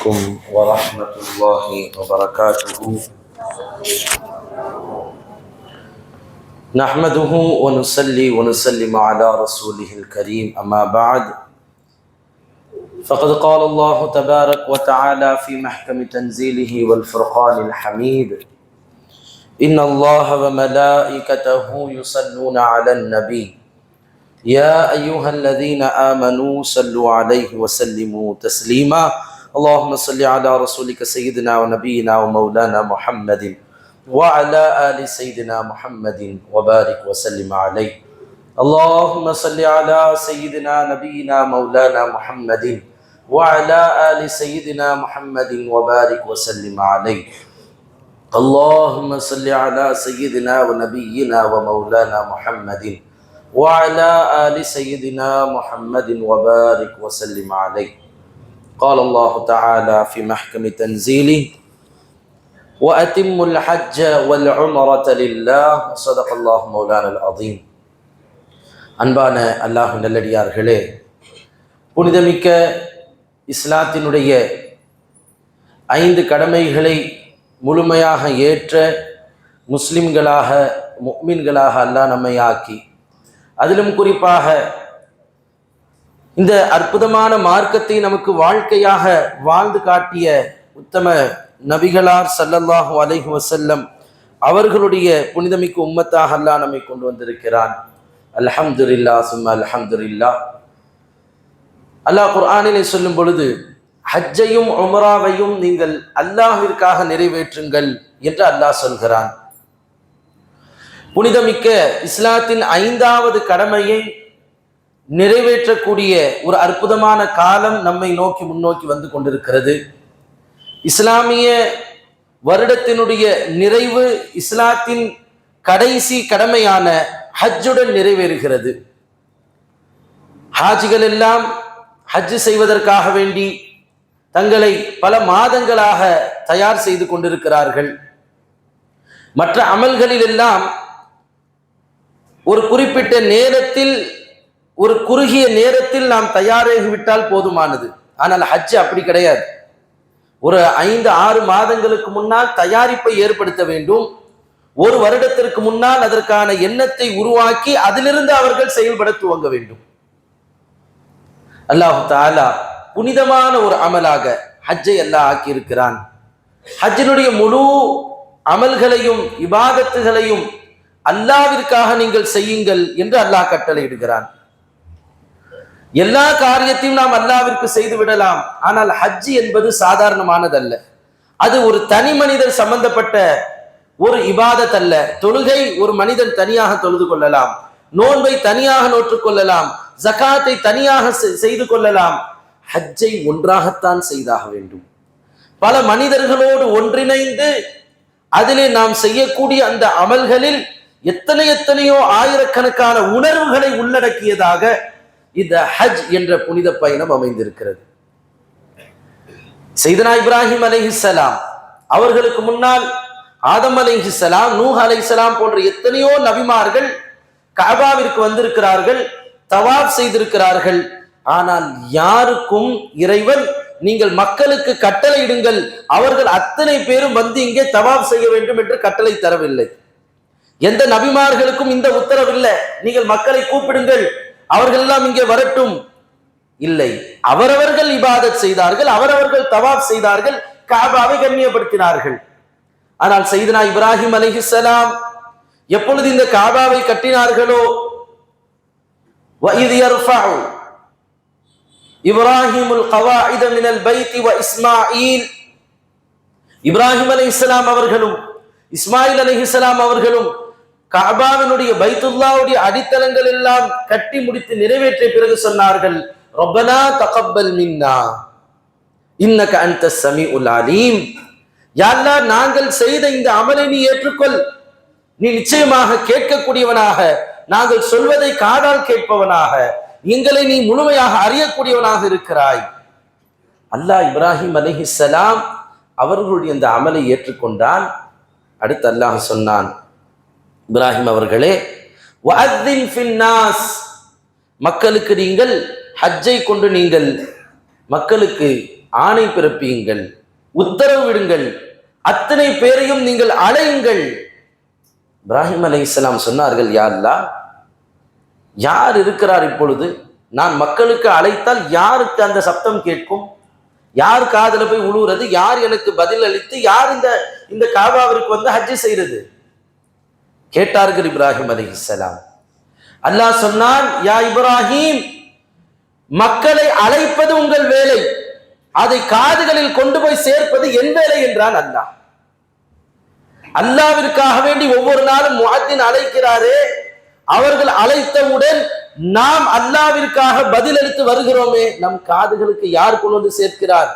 عليكم ورحمة الله وبركاته. نحمده ونصلي ونسلم على رسوله الكريم، أما بعد، فقد قال الله تبارك وتعالى في محكم تنزيله والفرقان الحميد: إن الله وملائكته يصلون على النبي يا أيها الذين آمنوا صلوا عليه وسلموا تسليما. اللهم صل على رسولك سيدنا ونبينا ومولانا محمد وعلى آل سيدنا محمد وبارك وسلم عليه. اللهم صل على سيدنا نبينا مولانا محمد وعلى آل سيدنا محمد وبارك وسلم عليه. اللهم صل على سيدنا ونبينا ومولانا محمد وعلى آل سيدنا محمد وبارك وسلم عليه. قال الله تعالى في محكم تنزيله: وأتموا الحج والعمرة لله. صدق الله مولانا العظيم. அன்பான அல்லாஹ் நல்லடியார்களே, புனிதமிக்க இஸ்லாத்தினுடைய 5 கடமைகளை முழுமையாக ஏற்ற முஸ்லிம்களாக முஃமின்களாக அல்லாஹ் நம்மை ஆக்கி, அதிலும் குறிப்பாக இந்த அற்புதமான மார்க்கத்தை நமக்கு வாழ்க்கையாக வாழ்ந்து காட்டிய உத்தம நபிகளார் ஸல்லல்லாஹு அலைஹி வஸல்லம் அவர்களுடைய புனிதமிக்க உம்மத்தாக அல்லாஹ் நம்மை கொண்டு வந்திருக்கிறான். அல்ஹம்துலில்லாஹ் சும்ம அல்ஹம்துலில்லாஹ். அல்லாஹ் குர்ஆனிலே சொல்லும் பொழுது, ஹஜ்ஜையும் உம்ராவையும் நீங்கள் அல்லாஹ்விற்காக நிறைவேற்றுங்கள் என்று அல்லாஹ் சொல்கிறான். புனிதமிக்க இஸ்லாத்தின் 5வது கடமையை நிறைவேற்றக்கூடிய ஒரு அற்புதமான காலம் நம்மை நோக்கி முன்னோக்கி வந்து கொண்டிருக்கிறது. இஸ்லாமிய வருடத்தினுடைய நிறைவு இஸ்லாத்தின் கடைசி கடமையான ஹஜ்ஜுடன் நிறைவேறுகிறது. ஹாஜிகள் எல்லாம் ஹஜ் செய்வதற்காக வேண்டி தங்களை பல மாதங்களாக தயார் செய்து கொண்டிருக்கிறார்கள். மற்ற அமல்களில் எல்லாம் ஒரு குறிப்பிட்ட நேரத்தில், ஒரு குறுகிய நேரத்தில் நாம் தயாராகிவிட்டால் போதுமானது. ஆனால் ஹஜ் அப்படி கிடையாது. ஒரு 5-6 மாதங்களுக்கு முன்னால் தயாரிப்பை ஏற்படுத்த வேண்டும். ஒரு வருடத்திற்கு முன்னால் அதற்கான எண்ணத்தை உருவாக்கி அதிலிருந்து அவர்கள் செயல்பட துவங்க வேண்டும். அல்லாஹ் தஆலா புனிதமான ஒரு அமலாக ஹஜ்ஜை அல்லாஹ் ஆக்கியிருக்கிறான். ஹஜ்ஜினுடைய முழு அமல்களையும் இபாதத்துகளையும் அல்லாஹ்விற்காக நீங்கள் செய்யுங்கள் என்று அல்லாஹ் கட்டளையிடுகிறான். எல்லா காரியத்தையும் நாம் அல்லாஹ்விற்கு செய்து விடலாம். ஆனால் ஹஜ் என்பது சாதாரணமானதல்ல. அது ஒரு தனி மனிதர் சம்பந்தப்பட்ட ஒரு இபாதத் அல்ல. தொழுகை ஒரு மனிதன் தனியாக தொழுது கொள்ளலாம், நோன்பை தனியாக நோற்றுக் கொள்ளலாம், ஜகாத்தை தனியாக செய்து கொள்ளலாம். ஹஜ்ஜை ஒன்றாகத்தான் செய்தாக வேண்டும். பல மனிதர்களோடு ஒன்றிணைந்து அதிலே நாம் செய்யக்கூடிய அந்த அமல்களில் எத்தனையோ ஆயிரக்கணக்கான உணர்வுகளை உள்ளடக்கியதாக இந்த ஹஜ் என்ற புனித பயணம் அமைந்திருக்கிறது. சையதுனா இப்ராஹிம் அலைஹிஸ்ஸலாம் அவர்களுக்கு முன்னால் ஆதம் அலைஹிஸ்ஸலாம், நூஹ் அலைஹிஸ்ஸலாம் போன்ற எத்தனையோ நபிமார்கள் கஅபாவிற்கு வந்திருக்கிறார்கள், தவாப் செய்திருக்கிறார்கள். ஆனால் யாருக்கும் இறைவன் நீங்கள் மக்களுக்கு கட்டளையிடுங்கள், அவர்கள் அத்தனை பேரும் வந்து இங்கே தவாப் செய்ய வேண்டும் என்று கட்டளை தரவில்லை. எந்த நபிமார்களுக்கும் இந்த உத்தரவில்லை, நீங்கள் மக்களை கூப்பிடுங்கள், அவர்கள் எல்லாம் இங்கே வரட்டும். இல்லை, அவரவர்கள் இபாதத் செய்தார்கள், அவரவர்கள் தவாப் செய்தார்கள், கஅபாவை கண்ணியப்படுத்தினார்கள். ஆனால் சையதுனா இப்ராஹிம் அலைஹிஸ்ஸலாம் எப்பொழுது இந்த கஅபாவை கட்டினார்களோ, வஇத் யர்ஃபஉ இப்ராஹிமுல் கவாயித மினல் பைத்தி வ இஸ்மாயில், இப்ராஹிம் அலைஹிஸ்ஸலாம் அவர்களும் இஸ்மாயில் அலைஹிஸ்ஸலாம் அவர்களும் கஅபாவினுடைய பைத்துல்லாஹ்வுடைய அடித்தளங்கள் எல்லாம் கட்டி முடித்து நிறைவேற்றிய பிறகு சொன்னார்கள், ரப்பனா தகப்பல் மின்னா இன்னக அன்தஸ் ஸமீஉல் அலீம். யா அல்லாஹ், நாங்கள் செய்த இந்த அமலை நீ ஏற்றுக்கொள். நீ நிச்சயமாக கேட்கக்கூடியவனாக, நாங்கள் சொல்வதை காதால் கேட்பவனாக, எங்களை நீ முழுமையாக அறியக்கூடியவனாக இருக்கிறாய். அல்லாஹ் இப்ராஹிம் அலைஹிஸ்ஸலாம் அவர்களுடைய அந்த அமலை ஏற்றுக்கொண்டான். அடுத்து அல்லாஹ் சொன்னான், இப்ராஹிம் அவர்களே, வஅத்தின் ஃபின்னாஸ், மக்களுக்கு நீங்கள் ஹஜ்ஜை கொண்டு நீங்கள் மக்களுக்கு ஆணை பிறப்பியுங்கள், உத்தரவு விடுங்கள், அத்தனை பேரையும் நீங்கள் அழையுங்கள். இப்ராஹிம் அலைஹிஸ்ஸலாம் சொன்னார்கள், யா அல்லாஹ், யார் இருக்கிறார் இப்பொழுது? நான் மக்களுக்கு அழைத்தால் யாருக்கு அந்த சப்தம் கேட்கும்? யார் காதுல போய் உழுவுறது? யார் எனக்கு பதில் அளித்து யார் இந்த காபாவிற்கு வந்து ஹஜ் செய்யறது? கேட்டார்கள் இப்ராஹிம் அலைஹிஸ்ஸலாம். அல்லாஹ் சொன்னான், யா இப்ராஹிம், மக்களை அழைப்பது உங்கள் வேலை, அதை காதுகளில் கொண்டு போய் சேர்ப்பது என் வேலை என்றான் அல்லாஹ். அல்லாஹ்விற்காக வேண்டி ஒவ்வொரு நாளும் முஅத்தின் அழைக்கிறாரே, அவர்கள் அழைத்தவுடன் நாம் அல்லாஹ்விற்காக பதில் அளித்து வருகிறோமே, நம் காதுகளுக்கு யார் கொண்டு வந்து சேர்க்கிறார்?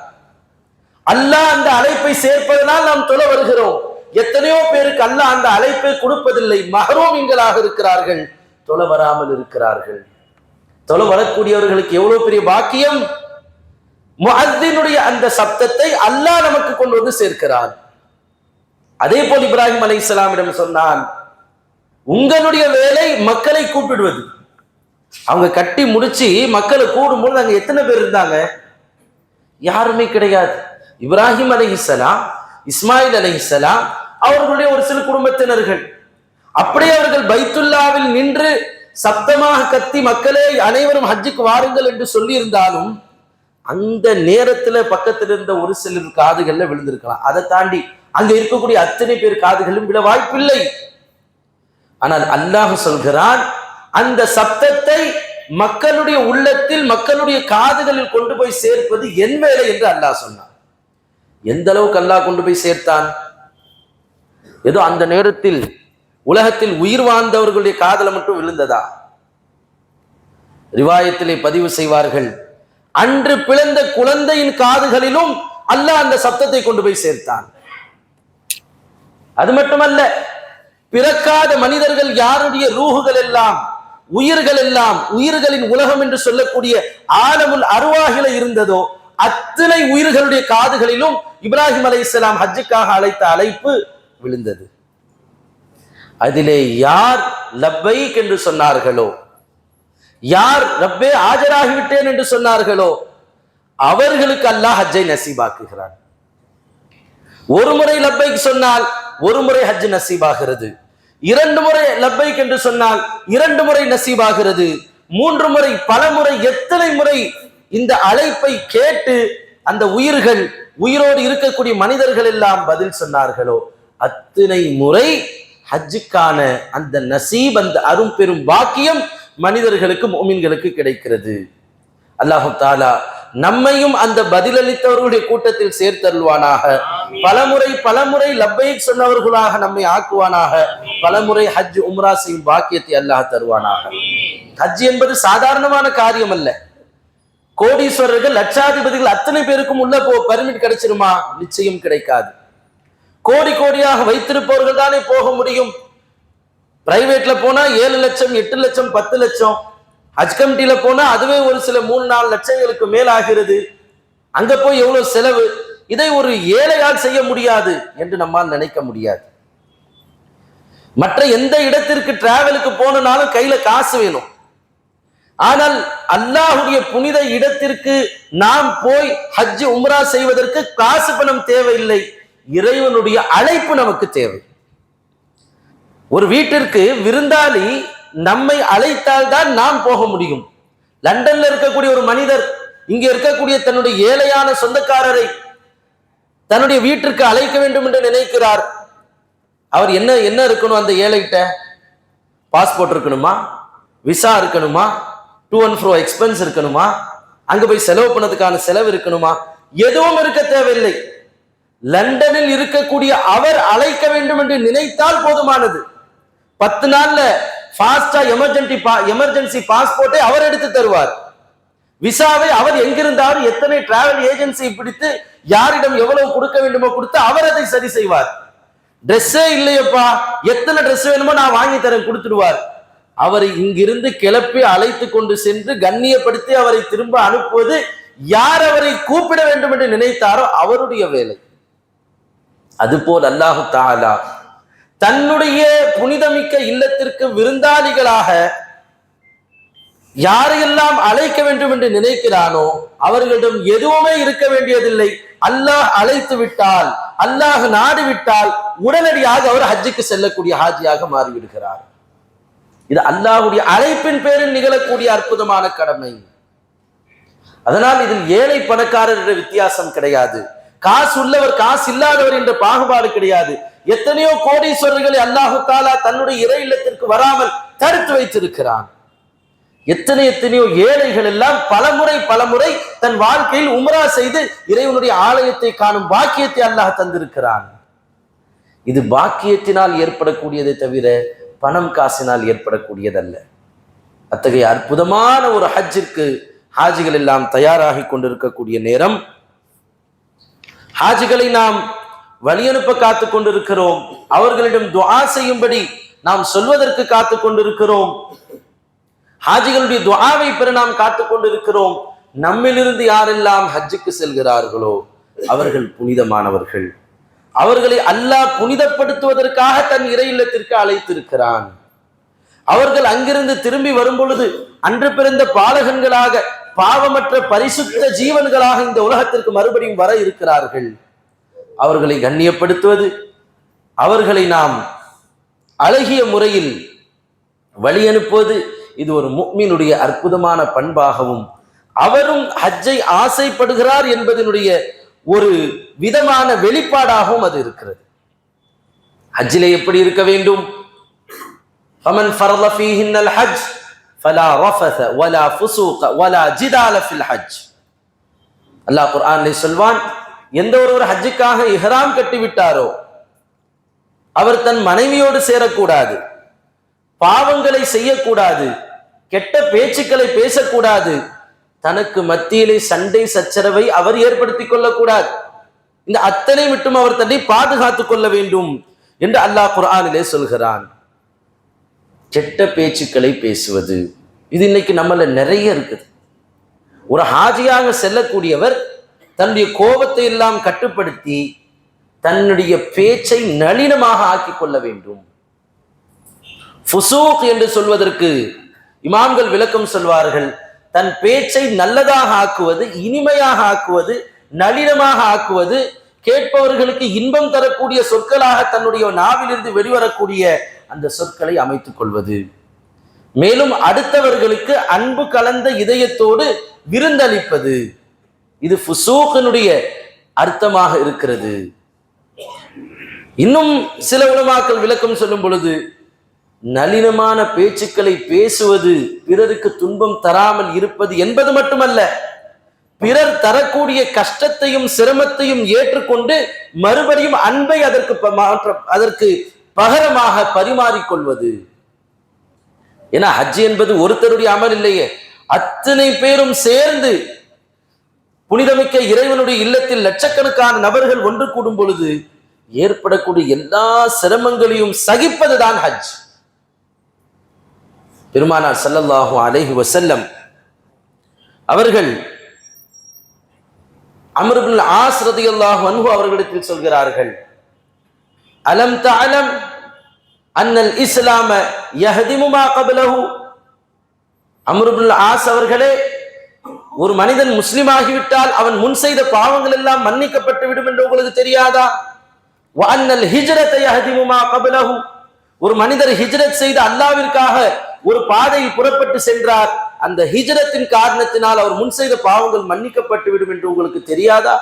அல்லாஹ் அந்த அழைப்பை சேர்ப்பதனால் நாம் தொழ வருகிறோம். எத்தனையோ பேருக்கு அல்லாஹ் அந்த அழைப்பை கொடுப்பதில்லை, மஹ்ரூம்களாக இருக்கிறார்கள், தொழ வராமல் இருக்கிறார்கள். தொழ வரக்கூடியவர்களுக்கு எவ்வளவு பெரிய பாக்கியம்! முஅத்தினுடைய அந்த சப்தத்தை அல்லாஹ் நமக்கு கொண்டு வந்து சேர்க்கிறார். அதே போல் இப்ராஹிம் அலைஹிஸ்ஸலாமிடம் சொன்னான், உங்களுடைய வேலை மக்களை கூப்பிடுவது. அவங்க கட்டி முடிச்சு மக்களை கூடும்போது அங்க எத்தனை பேர் இருந்தாங்க? யாருமே கிடையாது. இப்ராஹிம் அலைஹிஸ்ஸலாம், இஸ்மாயில் அலைஹிஸ்ஸலாம், அவர்களுடைய ஒரு சில குடும்பத்தினர்கள். அப்படியே அவர்கள் பைத்துல்லாவில் நின்று சப்தமாக கத்தி மக்களே அனைவரும் ஹஜ்ஜுக்கு வாருங்கள் என்று சொல்லி இருந்தாலும் அந்த நேரத்துல பக்கத்தில் இருந்த ஒரு சிலர் காதுகள்ல விழுந்திருக்கலாம். அதை தாண்டி அங்க இருக்கக்கூடிய அத்தனை பேர் காதுகளும் விட வாய்ப்பில்லை. ஆனால் அல்லாஹ் சொல்கிறான், அந்த சப்தத்தை மக்களுடைய உள்ளத்தில், மக்களுடைய காதுகளில் கொண்டு போய் சேர்ப்பது என் வேலை என்று அல்லாஹ் சொன்னான். எந்த அளவுக்கு அல்லாஹ் கொண்டு போய் சேர்த்தான்? ஏதோ அந்த நேரத்தில் உலகத்தில் உயிர் வாழ்ந்தவர்களுடைய காதல மட்டும் விழுந்ததா? ரிவாயத்திலே பதிவு செய்வார்கள், அன்று பிறந்த குழந்தையின் காதுகளிலும் அல்லாஹ் அந்த சப்தத்தை கொண்டு போய் சேர்த்தான். அது மட்டுமல்ல, பிறக்காத மனிதர்கள் யாருடைய ரூஹுகள் எல்லாம், உயிர்கள் எல்லாம், உயிர்களின் உலகம் என்று சொல்லக்கூடிய ஆலமுல் அர்வாஹில இருந்ததோ அத்தனை உயிர்களுடைய காதுகளிலும் இப்ராஹிம் அலைஹிஸ்ஸலாம் ஹஜ்ஜுக்காக அழைத்த அழைப்பு விழுந்தது. அதிலே யார் லப்பைக் என்று சொன்னார்களோ, யார் ரப்பே ஆஜராகிவிட்டேன் என்று சொன்னார்களோ, அவர்களுக்கு அல்லாஹ் ஹஜ்ஜை நசீபாக்குகிறான். ஒரு முறை லப்பைக் சொன்னால் ஒரு முறை ஹஜ் நசீபாகிறது, 2 முறை லப்பைக் என்று சொன்னால் 2 முறை நசீபாகிறது, 3 முறை, பல முறை, எத்தனை முறை இந்த அழைப்பை கேட்டு அந்த உயிர்கள், உயிரோடு இருக்கக்கூடிய மனிதர்கள் எல்லாம் பதில் சொன்னார்களோ அத்தனை முறை ஹஜ்ஜுக்கான அந்த நசீப், அந்த அரும் பெரும் பாக்கியம் மனிதர்களுக்கு, முஃமின்களுக்கு கிடைக்கிறது. அல்லாஹு தஆலா நம்மையும் அந்த பதிலளித்தவர்களுடைய கூட்டத்தில் சேர்த்தருள்வானாக. பலமுறை லப்பைக் சொன்னவர்களாக நம்மை ஆக்குவானாக. பலமுறை ஹஜ் உம்ரா செய்யும் பாக்கியத்தை அல்லாஹ் தருவானாக. ஹஜ் என்பது சாதாரணமான காரியம் அல்ல. கோடீஸ்வரர்கள், லட்சாதிபதிகள் அத்தனை பேருக்கும் உள்ள பர்மிட் கிடைச்சிருமா? நிச்சயம் கிடைக்காது. கோடி கோடியாக வைத்திருப்பவர்கள் தானே போக முடியும். பிரைவேட்ல போனா 7 லட்சம், 8 லட்சம், 10 லட்சம். ஹஜ் கமிட்டியில போனா அதுவே ஒரு சில 3-4 லட்சங்களுக்கு மேல் ஆகிறது. அங்க போய் எவ்வளவு செலவு! இதை ஒரு ஏழையால் செய்ய முடியாது என்று நம்மால் நினைக்க முடியாது. மற்ற எந்த இடத்திற்கு டிராவலுக்கு போனாலும் கையில காசு வேணும். ஆனால் அல்லாஹ்வுடைய புனித இடத்திற்கு நாம் போய் ஹஜ் உம்ரா செய்வதற்கு காசு பணம் தேவையில்லை, இறைவனுடைய அழைப்பு நமக்கு தேவை. ஒரு வீட்டிற்கு விருந்தாளி நம்மை அழைத்தால் தான் நாம் போக முடியும். லண்டன்ல இருக்கக்கூடிய ஒரு மனிதர் இங்க இருக்கக்கூடிய தன்னுடைய ஏழையான சொந்தக்காரரை தன்னுடைய வீட்டிற்கு அழைக்க வேண்டும் என்று நினைக்கிறார். அவர் என்ன இருக்கணும்? அந்த ஏழைகிட்ட பாஸ்போர்ட் இருக்கணுமா? விசா இருக்கணுமா? டூ அண்ட் ஃப்ரோ எக்ஸ்பென்ஸ் இருக்கணுமா? அங்க போய் செலவு பண்ணதுக்கான செலவு இருக்கணுமா? எதுவும் இருக்க தேவையில்லை. லண்டனில் இருக்கக்கூடிய அவர் அழைக்க வேண்டும் என்று நினைத்தால் போதுமானது. 10 நாள்ல ஃபாஸ்டா எமர்ஜென்சி பாஸ்போர்ட்டை அவர் எடுத்து தருவார். விசாவை அவர் எங்கிருந்தாலும் எத்தனை டிராவல் ஏஜென்சி பிடித்து யாரிடம் எவ்வளவு கொடுக்க வேண்டுமோ கொடுத்து அவர் அதை சரி செய்வார். ட்ரெஸ்ஸே இல்லையப்பா, எத்தனை ட்ரெஸ் வேணுமோ நான் வாங்கி தரேன் கொடுத்துடுவார். அவரை இங்கிருந்து கிளப்பி அழைத்து கொண்டு சென்று கண்ணியப்படுத்தி அவரை திரும்ப அனுப்புவது யார் அவரை கூப்பிட வேண்டும் என்று நினைத்தாரோ அவருடைய வேலை. அதுபோல் அல்லாஹு தஆலா தன்னுடைய புனிதமிக்க இல்லத்திற்கு விருந்தாளிகளாக யாரையெல்லாம் அழைக்க வேண்டும் என்று நினைக்கிறானோ அவர்களிடம் எதுவுமே இருக்க வேண்டியதில்லை. அல்லாஹ் அழைத்து விட்டால், அல்லாஹ் நாடு விட்டால் உடனடியாக அவர் ஹஜ்ஜுக்கு செல்லக்கூடிய ஹாஜியாக மாறிவிடுகிறார். இது அல்லாஹ்வுடைய அழைப்பின் பேரில் நிகழக்கூடிய அற்புதமான கடமை. அதனால் இதில் ஏழை பணக்காரர் என்ற வித்தியாசம் கிடையாது. காசு உள்ளவர் காசு இல்லாதவர் என்ற பாகுபாடு கிடையாது. எத்தனையோ கோடீஸ்வரர்களை அல்லாஹு தாலா தன்னுடைய இறை இல்லத்திற்கு வராமல் தடுத்து வைத்திருக்கிறான். எத்தனையோ ஏழைகள் எல்லாம் பலமுறை தன் வாழ்க்கையில் உம்ரா செய்து இறைவனுடைய ஆலயத்தை காணும் பாக்கியத்தை அல்லாஹ் தந்திருக்கிறான். இது பாக்கியத்தினால் ஏற்படக்கூடியதை தவிர பணம் காசினால் ஏற்படக்கூடியதல்ல. அத்தகைய அற்புதமான ஒரு ஹஜ்ஜிற்கு ஹாஜிகள் எல்லாம் தயாராகி கொண்டிருக்கக்கூடிய நேரம், ஹாஜிகளை நாம் வழியனுப்ப காத்து கொண்டிருக்கிறோம். அவர்களிடம் துஆ செய்யும்படி நாம் சொல்வதற்கு காத்து கொண்டிருக்கிறோம். ஹாஜிகளுடைய துஆவை பெற நாம் காத்து கொண்டிருக்கிறோம். நம்மிலிருந்து யாரெல்லாம் ஹஜ்ஜுக்கு செல்கிறார்களோ அவர்கள் புனிதமானவர்கள். அவர்களை அல்லாஹ் புனிதப்படுத்துவதற்காக தன் இறை இல்லத்திற்கு அழைத்திருக்கிறான். அவர்கள் அங்கிருந்து திரும்பி வரும் பொழுது அன்று பிறந்த பாலகன்களாக, பாவமற்ற பரிசுத்த ஜீவன்களாக இந்த உலகத்திற்கு மறுபடியும் வர இருக்கிறார்கள். அவர்களை கண்ணியப்படுத்துவது, அவர்களை நாம் அழகிய முறையில் வழி அனுப்புவது, இது ஒரு முஃமினுடைய அற்புதமான பண்பாகவும் அவரும் ஹஜ்ஜை ஆசைப்படுகிறார் என்பதனுடைய ஒரு விதமான வெளிப்பாடாகவும் அது இருக்கிறது. ஹஜ்ஜிலே எப்படி இருக்க வேண்டும்? ஃபமன் ஃபரத ஃபீஹின்னல் ஹஜ் ஃபலா ரஃபஸ வலா ஃபுசூக வலா ஜிதால ஃபில் ஹஜ். அல்லாஹ் குர்ஆனிலே சொல்வான், எந்த ஒருவர் ஹஜ்ஜுக்காக இஹ்ராம் கட்டி விட்டாரோ அவர் தன் மனைவியோடு சேரக்கூடாது, பாவங்களை செய்யக்கூடாது, கெட்ட பேச்சுக்களை பேசக்கூடாது, தனக்கு மத்தியிலே சண்டை சச்சரவை அவர் ஏற்படுத்திக் கொள்ளக்கூடாது. இந்த அத்தனை விட்டும் அவர் தன்னை பாதுகாத்துக் கொள்ள வேண்டும் என்று அல்லாஹ் குர்ஆனிலே சொல்கிறான். கெட்ட பேச்சுக்களை பேசுவது இது இன்னைக்கு நம்மள நிறைய இருக்குது. ஒரு ஹாஜியாக செல்லக்கூடியவர் தன்னுடைய கோபத்தை எல்லாம் கட்டுப்படுத்தி தன்னுடைய பேச்சை நளினமாக ஆக்கிக் கொள்ள வேண்டும். ஃபுசூக் என்று சொல்வதற்கு இமாம்கள் விளக்கம் சொல்வார்கள், தன் பேச்சை நல்லதாக ஆக்குவது, இனிமையாக ஆக்குவது, நளினமாக ஆக்குவது, கேட்பவர்களுக்கு இன்பம் தரக்கூடிய சொற்களாக தன்னுடைய நாவிலிருந்து வெளிவரக்கூடிய அந்த சொற்களை அமைத்துக் கொள்வது, மேலும் அடுத்தவர்களுக்கு அன்பு கலந்த இதயத்தோடு விருந்தளிப்பது, இது ஃபுசூக்கினுடைய அர்த்தமாக இருக்கிறது. இன்னும் சில உலமாக்கள் விளக்கம் சொல்லும் பொழுது, நளினமான பேச்சுக்களை பேசுவது பிறருக்கு துன்பம் தராமல் இருப்பது என்பது மட்டுமல்ல, பிறர் தரக்கூடிய கஷ்டத்தையும் சிரமத்தையும் ஏற்றுக்கொண்டு மறுபடியும் அன்பை அதற்கு பகரமாக பரிமாறிக்கொள்வது. ஏன்னா ஹஜ் என்பது ஒருத்தருடைய அமல் இல்லையே, அத்தனை பேரும் சேர்ந்து புனிதமிக்க இறைவனுடைய இல்லத்தில் லட்சக்கணக்கான நபர்கள் ஒன்று கூடும் பொழுது ஏற்படக்கூடிய எல்லா சிரமங்களையும் சகிப்பதுதான் ஹஜ். பெருமானார் ஸல்லல்லாஹு அலைஹி வஸல்லம் அவர்கள் அம்ர் இப்னு ஆஸ் ரலியல்லாஹு அன்ஹு அவர்களிடத்தில் சொல்கிறார்கள், அலம் தஅலம் அன்னல் இஸ்லாம யஹ்திமு மா கப்லஹு. அம்ர் இப்னு ஆஸ் அவர்களே, ஒரு மனிதன் முஸ்லிம் ஆகிவிட்டால் அவன் முன் செய்த பாவங்கள் எல்லாம் மன்னிக்கப்பட்டு விடும் என்று உங்களுக்கு தெரியாதா? வ அன்னல் ஹிஜ்ரத யஹ்திமு மா கப்லஹு. ஒரு மனிதர் ஹிஜ்ரத் செய்து அல்லாஹ்விற்காக ஒரு பாதையில் புறப்பட்டு சென்றார், அந்த ஹிஜ்ரத்தின் காரணத்தினால் அவர் முன் செய்த பாவங்கள் மன்னிக்கப்பட்டு விடும் என்று உங்களுக்கு தெரியாதா?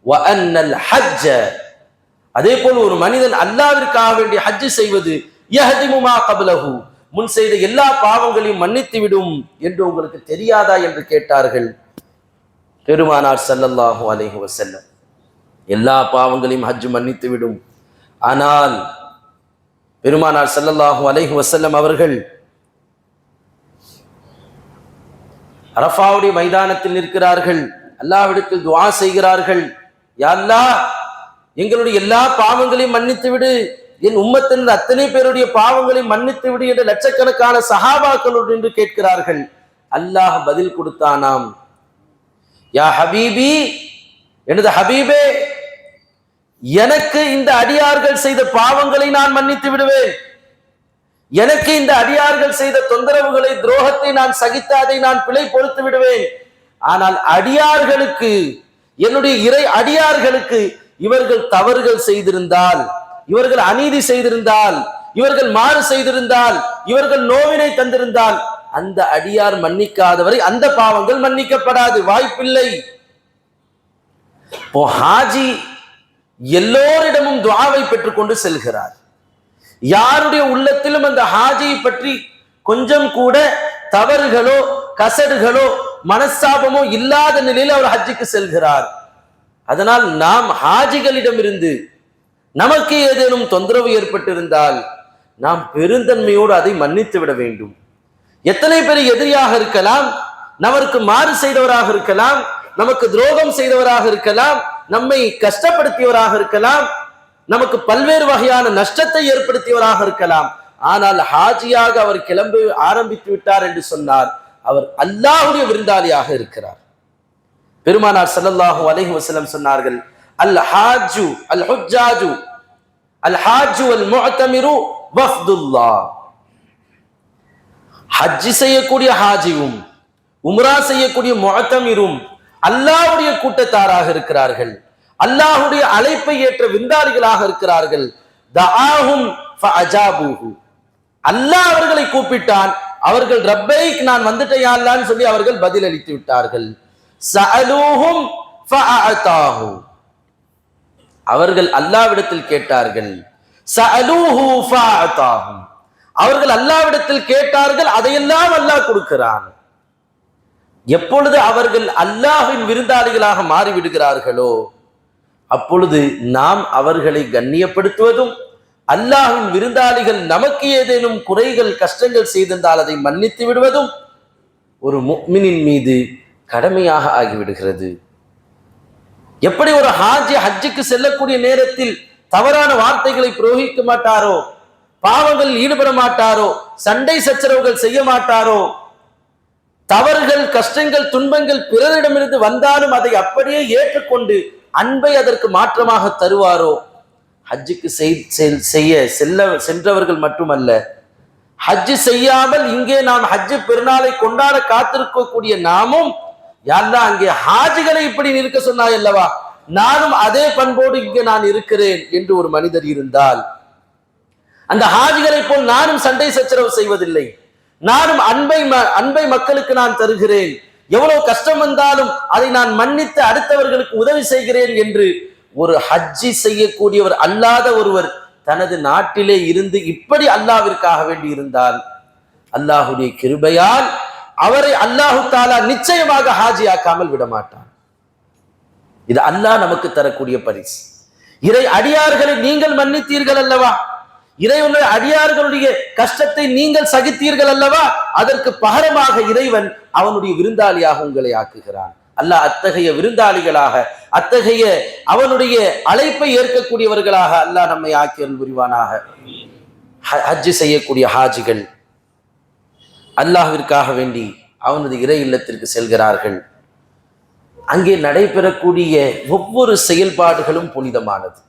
வ அன்னல் ஹஜ்ஜ, அதே போல் ஒரு மனிதன் அல்லாஹ்விற்காக வேண்டிய ஹஜ் செய்வது யஹ்திமு மா கப்லஹு, முன் செய்த எல்லா பாவங்களையும் மன்னித்து விடும் என்று உங்களுக்கு தெரியாதா என்று கேட்டார்கள். பெருமானார் ஸல்லல்லாஹு அலைஹி வஸல்லம், எல்லா பாவங்களையும் ஹஜ் மன்னித்து விடும். ஆனால் பெருமானார் ஸல்லல்லாஹு அலைஹி வஸல்லம் அவர்கள் அரஃபாவுடைய மைதானத்தில் நிற்கிறார்கள், அல்லாஹ்விடத்தில் துஆ செய்கிறார்கள், யா அல்லாஹ் எங்களுடைய எல்லா பாவங்களையும் மன்னித்து விடு, என் உம்மத்தின் அத்தனை பேருடைய பாவங்களை மன்னித்து விடு என்று லட்சக்கணக்கான சஹாபாக்களோடு என்று கேட்கிறார்கள். அல்லாஹ் பதில் கொடுத்தானாம், யா ஹபீபி, எனது ஹபீபே, எனக்கு இந்த அடியார்கள் செய்த பாவங்களை நான் மன்னித்து விடுவேன், எனக்கு இந்த அடியார்கள் செய்த தொந்தரவுகளை, துரோகத்தை நான் சகித்து அதை நான் பிழை பொறுத்து விடுவேன். ஆனால் அடியார்களுக்கு, என்னுடைய இறை அடியார்களுக்கு இவர்கள் தவறுகள் செய்திருந்தால், இவர்கள் அநீதி செய்திருந்தால், இவர்கள் மாறு செய்திருந்தால், இவர்கள் நோவினை தந்திருந்தால், அந்த அடியார் மன்னிக்காதவரை அந்த பாவங்கள் மன்னிக்கப்படாது, வாய்ப்பில்லை. இப்போ ஹாஜி எல்லோரிடமும் துஆவை பெற்றுக்கொண்டு செல்கிறார். யாருடைய உள்ளத்திலும் அந்த ஹாஜியை பற்றி கொஞ்சம் கூட தவறுகளோ கசடுகளோ மனஸ்தாபமோ இல்லாத நிலையில் அவர் ஹஜ்ஜுக்கு செல்கிறார். அதனால் நாம் ஹாஜிகளிடமிருந்து நமக்கு ஏதேனும் தொந்தரவு ஏற்பட்டிருந்தால் நாம் பெருந்தன்மையோடு அதை மன்னித்து விட வேண்டும். எத்தனை பேர் எதிரியாக இருக்கலாம், நமக்கு மாறு செய்தவராக இருக்கலாம், நமக்கு துரோகம் செய்தவராக இருக்கலாம், நம்மை கஷ்டப்படுத்தியவராக இருக்கலாம், நமக்கு பல்வேறு வகையான நஷ்டத்தை ஏற்படுத்தியவராக இருக்கலாம். ஆனால் ஹாஜியாக அவர் கிளம்ப ஆரம்பித்து விட்டார் என்று சொன்னார், அவர் அல்லாஹ்வுடைய விருந்தாளியாக இருக்கிறார். பெருமானார் ஸல்லல்லாஹு அலைஹி வஸல்லம் சொன்னார்கள், அல் ஹாஜ்ஜு அல் ஹுஜ்ஜாஜு அல் ஹாஜ்ஜு வல் முஅ்தமிரு வஃதுல்லாஹ். ஹஜ் செய்யக்கூடிய ஹாஜியும் உம்ரா செய்யக்கூடிய முஅ்தமிரும் அல்லாஹ்வுடைய கூட்டத்தாராக இருக்கிறார்கள், அல்லாஹ்வுடைய அழைப்பை ஏற்ற விருந்தாளிகளாக இருக்கிறார்கள். தஆஹும் ஃபஅஜாபூஹு. அல்லாஹ் அவர்களை கூப்பிட்டான், அவர்கள் ரப்பைக் நான் வந்துட்டேன் யா அல்லாஹ்னு சொல்லி அவர்கள் பதில் அளித்து விட்டார்கள். சஅலூஹும் ஃபஅஅதாஹு. அவர்கள் அல்லாஹ்விடத்தில் கேட்டார்கள், சஅலூஹு ஃபஅஅதாஹு. அவர்கள் அல்லாஹ்விடத்தில் கேட்டார்கள், அதையெல்லாம் அல்லாஹ் கொடுக்கிறான். எப்பொழுது அவர்கள் அல்லாஹ்வின் விருந்தாளிகளாக மாறிவிடுகிறார்களோ அப்பொழுது நாம் அவர்களை கண்ணியப்படுத்துவதும், அல்லாஹ்வின் விருந்தாளிகள் நமக்கு ஏதேனும் குறைகள் கஷ்டங்கள் செய்திருந்தால் அதை மன்னித்து விடுவதும் ஒரு முஃமினின் மீது கடமையாக ஆகிவிடுகிறது. எப்படி ஒரு ஹாஜி ஹஜ்ஜுக்கு செல்லக்கூடிய நேரத்தில் தவறான வார்த்தைகளை பிரயோகிக்க மாட்டாரோ, பாவங்கள் ஈடுபட மாட்டாரோ, சண்டை சச்சரவுகள் செய்ய மாட்டாரோ, தவறுகள் கஷ்டங்கள் துன்பங்கள் பிறரிடமிருந்து வந்தாலும் அதை அப்படியே ஏற்றுக்கொண்டு அன்பை அதற்கு மாற்றமாக தருவாரோ, ஹஜ்ஜுக்கு சென்றவர்கள் மட்டுமல்ல, ஹஜ்ஜு செய்யாமல் இங்கே நாம் ஹஜ்ஜு பெருநாளை கொண்டாட காத்திருக்கக்கூடிய நாமும், யா அல்லாஹ் அங்கே ஹாஜிகளை இப்படி இருக்க சொன்னாய் அல்லவா, நானும் அதே பண்போடு இங்கே நான் இருக்கிறேன் என்று ஒரு மனிதர் இருந்தால், அந்த ஹாஜிகளை போல் நானும் சண்டை சச்சரவு செய்வதில்லை, நானும் அன்பை மக்களுக்கு நான் தருகிறேன், எவ்வளவு கஷ்டம் வந்தாலும் அதை நான் மன்னித்து அடுத்தவர்களுக்கு உதவி செய்கிறேன் என்று ஒரு ஹஜ்ஜி செய்யக்கூடியவர் அல்லாத ஒருவர் தனது நாட்டிலே இருந்து இப்படி அல்லாஹ்விற்காக வேண்டி இருந்தால், அல்லாஹ்வுடைய கிருபையால் அவரை அல்லாஹு தஆலா நிச்சயமாக ஹாஜி ஆக்காமல் விடமாட்டான். இது அல்லாஹ் நமக்கு தரக்கூடிய பரிசு. இறை அடியார்களை நீங்கள் மன்னித்தீர்கள் அல்லவா, இறைவனுடைய அடியார்களுடைய கஷ்டத்தை நீங்கள் சகித்தீர்கள் அல்லவா, அதற்கு பகரமாக இறைவன் அவனுடைய விருந்தாளியாக உங்களை ஆக்குகிறான். அல்லாஹ் அத்தகைய விருந்தாளிகளாக, அத்தகைய அவனுடைய அழைப்பை ஏற்கக்கூடியவர்களாக அல்லாஹ் நம்மை ஆக்கியல் புரிவானாக. ஹஜ் செய்யக்கூடிய ஹாஜிகள் அல்லாஹ்விற்காக வேண்டி அவனது இறை இல்லத்திற்கு செல்கிறார்கள். அங்கே நடைபெறக்கூடிய ஒவ்வொரு செயல்பாடுகளும் புனிதமானது.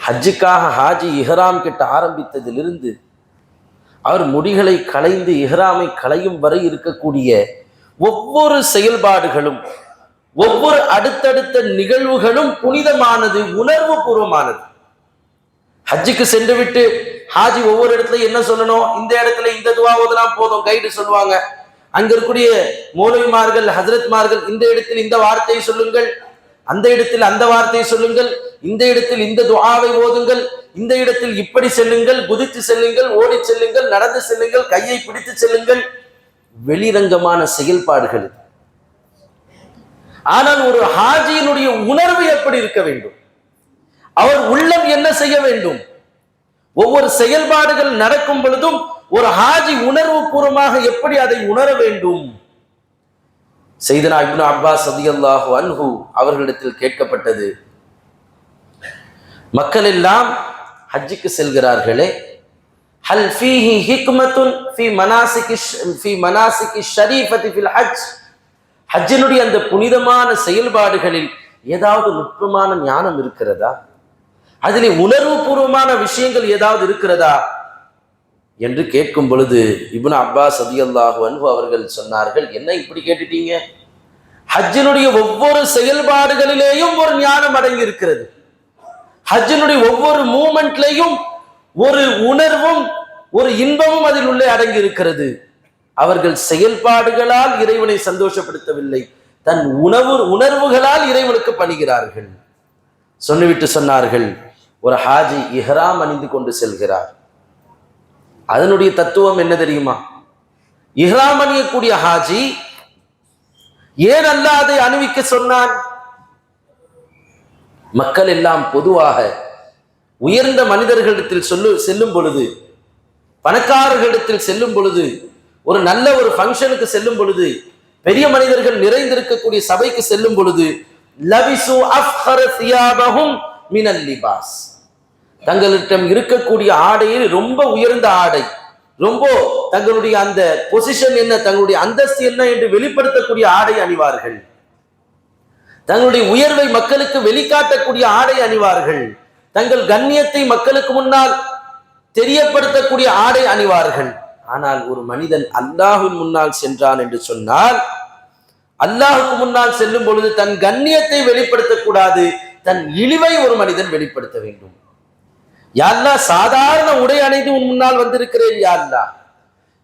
ஹஜ்ஜுக்காக ஹாஜி இஹ்ராம் கிட்ட ஆரம்பித்ததிலிருந்து அவர் முடிகளை களைந்து இஹ்ராமை களையும் வரை இருக்கக்கூடிய ஒவ்வொரு செயல்பாடுகளும், ஒவ்வொரு அடுத்தடுத்த நிகழ்வுகளும் புனிதமானது, உணர்வு பூர்வமானது. ஹஜ்ஜுக்கு சென்று விட்டு ஹாஜி ஒவ்வொரு இடத்துல என்ன சொல்லணும், இந்த இடத்துல இந்த துவா ஓதலாம் போதும், கைடு சொல்லுவாங்க. அங்க இருக்கக்கூடிய மௌலவிமார்கள் ஹஜ்ரத்மார்கள் இந்த இடத்தில் இந்த வார்த்தையை சொல்லுங்கள், அந்த இடத்தில் அந்த வார்த்தையை சொல்லுங்கள், இந்த இடத்தில் இந்த துஆவை ஓதுங்கள், இந்த இடத்தில் இப்படி செல்லுங்கள், குதித்து செல்லுங்கள், ஓடி செல்லுங்கள், நடந்து செல்லுங்கள், கையை பிடித்து செல்லுங்கள். வெளிரங்கமான செயல்பாடுகள். ஆனால் ஒரு ஹாஜியினுடைய உணர்வு எப்படி இருக்க வேண்டும், அவர் உள்ளம் என்ன செய்ய வேண்டும், ஒவ்வொரு செயல்பாடுகள் நடக்கும் பொழுதும் ஒரு ஹாஜி உணர்வு பூர்வமாக எப்படி அதை உணர வேண்டும். சையதுனா இப்னு அப்பாஸ் ரலியல்லாஹு அன்ஹு அவர்களிடத்தில் கேட்கப்பட்டது, மக்கள் எல்லாம் ஹஜ்ஜுக்கு செல்கிறார்களே, ஹல் ஃபீஹி ஹிக்மத்துன் ஃபீ மனாசிகி ஷரீஃபதி ஃபில் ஹஜ், ஹஜ்ஜினுடைய அந்த புனிதமான செயல்பாடுகளில் ஏதாவது நுட்பமான ஞானம் இருக்கிறதா, அதிலே உணர்வு பூர்வமான விஷயங்கள் ஏதாவது இருக்கிறதா என்று கேட்கும் பொழுது இப்னு அப்பாஸ் ரலியல்லாஹு அன்ஹு அவர்கள் சொன்னார்கள், என்ன இப்படி கேட்டுட்டீங்க? ஹஜ்ஜினுடைய ஒவ்வொரு செயல்பாடுகளிலேயும் ஒரு ஞானம் அடங்கி இருக்கிறது. ஹஜ்ஜினுடைய ஒவ்வொரு மூமெண்ட்லையும் ஒரு உணர்வும் ஒரு இன்பமும் அதில் உள்ளே அடங்கி இருக்கிறது. அவர்கள் செயல்பாடுகளால் இறைவனை சந்தோஷப்படுத்தவில்லை, தன் உணர்வுகளால் இறைவனுக்கு பணிகிறார்கள். சொல்லிவிட்டு சொன்னார்கள், ஒரு ஹாஜி இஹ்ராம் அணிந்து கொண்டு செல்கிறார். அதனுடைய தத்துவம் என்ன தெரியுமா? இஹ்ராம் அணியக்கூடிய ஹாஜி ஏன் அல்லாஹ் அதை அணிவிக்க சொன்னான்? மக்கள் எல்லாம் பொதுவாக உயர்ந்த மனிதர்களிடத்தில் செல்லும் பொழுது, பணக்காரர்களிடத்தில் செல்லும் பொழுது, ஒரு நல்ல ஒரு ஃபங்க்ஷனுக்கு செல்லும் பொழுது, பெரிய மனிதர்கள் நிறைந்திருக்கக்கூடிய சபைக்கு செல்லும் பொழுது, லபிசு அஃப்ஹர தியாபஹும் மினல் லிபாஸ், தங்களிடம் இருக்கக்கூடிய ஆடையில் ரொம்ப உயர்ந்த ஆடை, ரொம்ப தங்களுடைய அந்த பொசிஷன் என்ன, தங்களுடைய அந்தஸ்து என்ன என்று வெளிப்படுத்தக்கூடிய ஆடை அணிவார்கள். தங்களுடைய உயர்வை மக்களுக்கு வெளிக்காட்டக்கூடிய ஆடை அணிவார்கள். தங்கள் கண்ணியத்தை மக்களுக்கு முன்னால் தெரியப்படுத்தக்கூடிய ஆடை அணிவார்கள். ஆனால் ஒரு மனிதன் அல்லாஹ்வின் முன்னால் சென்றான் என்று சொன்னால், அல்லாஹுக்கு முன்னால் செல்லும் பொழுது தன் கண்ணியத்தை வெளிப்படுத்தக்கூடாது, தன் இழிவை ஒரு மனிதன் வெளிப்படுத்த வேண்டும். யா அல்லாஹ், சாதாரண உடை அணிந்து உன் முன்னால் வந்திருக்கிறேன் யா அல்லாஹ்.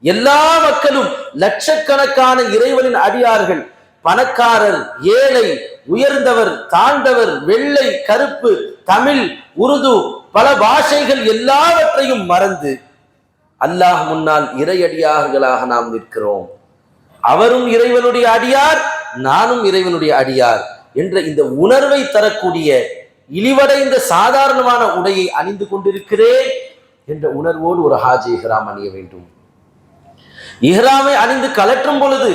எல்லா மக்களும் லட்சக்கணக்கான இறைவனின் அடியார்கள், பணக்காரர், ஏழை, உயர்ந்தவர், தாழ்ந்தவர், வெள்ளை, கருப்பு, தமிழ், உருது, பல பாஷைகள் எல்லாவற்றையும் மறந்து அல்லாஹ் முன்னால் இறையடியார்களாக நாம் நிற்கிறோம். அவரும் இறைவனுடைய அடியார், நானும் இறைவனுடைய அடியார் என்ற இந்த உணர்வை தரக்கூடிய இழிவடைந்த சாதாரணமான உடையை அணிந்து கொண்டிருக்கிறேன் என்ற உணர்வோடு ஒரு ஹாஜி இஹ்ராம் அணிய வேண்டும். இஹ்ராமை அணிந்து கலற்றும் பொழுது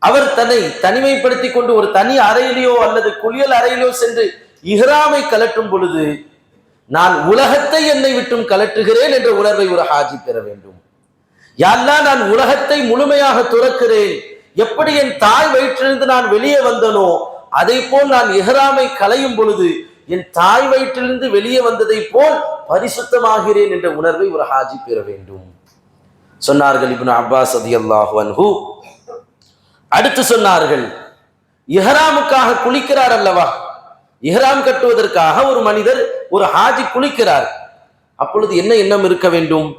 அவர் தன்னை தனிமைப்படுத்திக் கொண்டு ஒரு தனி அறையிலோ அல்லது குளியல் அறையிலோ சென்று இஹ்ராமை கலற்றும் பொழுது, நான் உலகத்தை என்னை விட்டும் கலற்றுகிறேன் என்ற உணர்வை ஒரு ஹாஜி பெற வேண்டும். யா அல்லாஹ், நான் உலகத்தை முழுமையாக துறக்கிறேன். எப்படி என் தாய் வயிற்றிலிருந்து நான் வெளியே வந்தனோ அதை போல் நான் இஹ்ராமை களையும் பொழுது என் தாய் வயிற்றிலிருந்து வெளியே வந்ததை போல் பரிசுத்தமாகிறேன் என்ற உணர்வை ஒரு ஹாஜி பெற வேண்டும் சொன்னார்கள் இப்னு அப்பாஸ் ரலியல்லாஹு அன்ஹு. அடுத்து சொன்னார்கள், இஹ்ராமுக்காக குளிக்கிறார் அல்லவா, இஹ்ராம் கட்டுவதற்காக ஒரு மனிதர், ஒரு ஹாஜி குளிக்கிறார். அப்பொழுது என்ன எண்ணம் இருக்க வேண்டும்?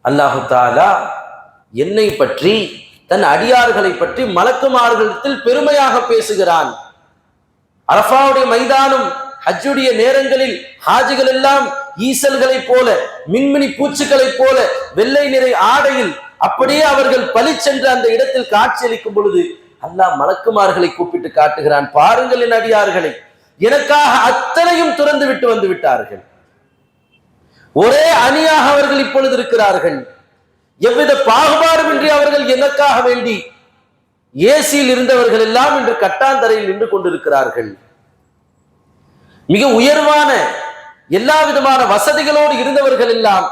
அல்லாஹு தஆலா என்னை பற்றி, தன் அடியார்களை பற்றி மலக்குமார்களிடத்தில் பெருமையாக பேசுகிறான். அரஃபாவுடைய மைதானம், ஹஜ்ஜுடைய நேரங்களில் ஹாஜிகள் எல்லாம் ஈசல்களைப் போல, மின்மினி பூச்சிகளைப் போல வெள்ளை நிறை ஆடையில் அப்படியே அவர்கள் பளிச்சென்று அந்த இடத்தில் காட்சியளிக்கும் பொழுது அல்லாஹ் மலக்குமார்களை கூப்பிட்டு காட்டுகிறான், பாருங்கள் என் அடியார்களை, எனக்காக அத்தனையும் துறந்து விட்டு வந்து விட்டார்கள். ஒரே அணியாக அவர்கள் இப்பொழுது இருக்கிறார்கள். எவ்வித பாகுபாடுமின்றி அவர்கள் எனக்காக வேண்டி ஏசியில் இருந்தவர்கள் எல்லாம் இன்று கட்டாந்தரையில் நின்று கொண்டிருக்கிறார்கள். மிக உயர்வான எல்லா விதமான வசதிகளோடு இருந்தவர்கள் எல்லாம்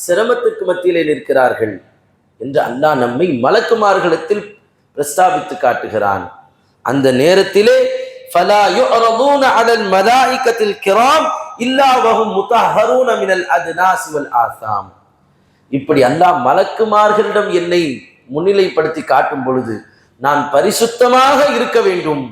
சிரமத்திற்கு மத்தியிலே நிற்கிறார்கள் என்று அல்லாஹ் நம்மை மலக்குமார்களிடத்தில் பிரஸ்தாபித்து காட்டுகிறான். அந்த நேரத்திலே ஃபலா யுஅரதுன அலல் மலாயிகத்தில் கிராம் இல்லா வஹும் முத்தஹரூன மினல் அத்னாஸ் வல் ஆசாம். இப்படி அல்லாஹ் மலக்குமார்களிடம் என்னை முன்னிலைப்படுத்தி காட்டும் பொழுது நான் பரிசுத்தமாக இருக்க வேண்டும்,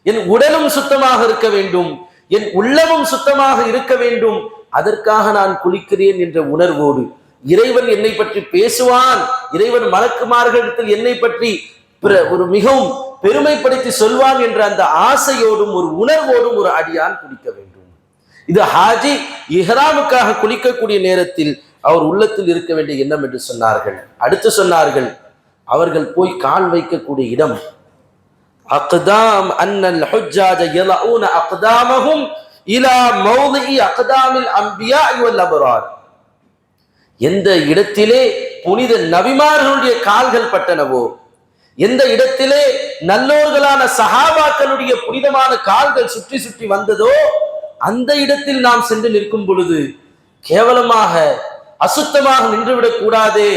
என் உடலும் சுத்தமாக இருக்க வேண்டும், என் உள்ளமும் சுத்தமாக இருக்க வேண்டும், அதற்காக நான் குளிக்கிறேன் என்ற உணர்வோடு இறைவன் என்னை பற்றி பேசுவான், இறைவன் மலக்குமார்களிடத்தில் என்னை பற்றி ஒரு மிகவும் பெருமைப்படுத்தி சொல்வான் என்ற அந்த ஆசையோடும் ஒரு உணர்வோடும் ஒரு அடியான் குளிக்க வேண்டும். இது ஹாஜி இஹ்ராமுக்காக குளிக்கக்கூடிய நேரத்தில் அவர் உள்ளத்தில் இருக்க வேண்டிய எண்ணம் என்று சொன்னார்கள். அடுத்து சொன்னார்கள், அவர்கள் போய் கால் வைக்கக்கூடிய இடம் அக்தாம் அன்னல் ஹுஜ்ஜாஜ யலஊன அக்தாமஹும் இலா மௌதிஇ அக்தாமில் அன்பியா வல் அப்ரார். எந்த இடத்திலே புனித நபிமார்களுடைய கால்கள் பட்டனவோ, எந்த இடத்திலே நல்லோர்களான சஹாபாக்களுடைய புனிதமான கால்கள் சுற்றி சுற்றி வந்ததோ, அந்த இடத்தில் நாம் சென்று நிற்கும் பொழுது கேவலமாக அசுத்தமாக நின்றுவிடக் கூடாதே,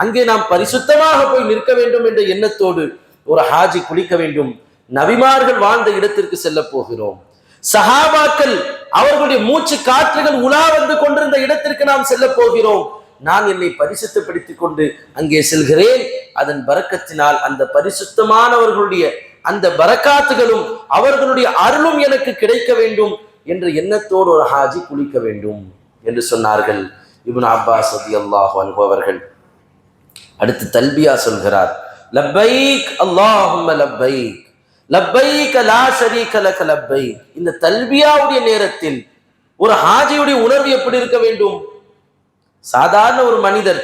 அங்கே நாம் பரிசுத்தமாக போய் நிற்க வேண்டும் என்ற எண்ணத்தோடு ஒரு ஹாஜி குளிக்க வேண்டும். நபிமார்கள் வாழ்ந்த இடத்திற்கு செல்ல போகிறோம். சஹாபாக்கள் அவர்களுடைய மூச்சு காற்றுகள் உலா வந்து கொண்டிருந்த இடத்திற்கு நாம் செல்ல போகிறோம். நான் என்னை பரிசுத்தப்படுத்திக் கொண்டு அங்கே செல்கிறேன். அதன் பரக்கத்தினால் அந்த பரிசுத்தமானவர்களுடைய அந்த பரக்காத்துகளும் அவர்களுடைய அருளும் எனக்கு கிடைக்க வேண்டும் என்ற எண்ணத்தோடு ஒரு ஹாஜி குளிக்க வேண்டும் என்று சொன்னார்கள் இப்னு அப்பாஸ் ரலியல்லாஹு அன்ஹு அவர்கள். அடுத்து தல்பியா சொல்கிறார், லப்பைக் அல்லாஹும்ம லப்பைக் லப்பைக் லா ஷரீக லக லப்பைக். இந்த தல்பியாவுடைய நேரத்தில் ஒரு ஹாஜியுடைய உணர்வு எப்படி இருக்க வேண்டும்? சாதாரண ஒரு மனிதர்,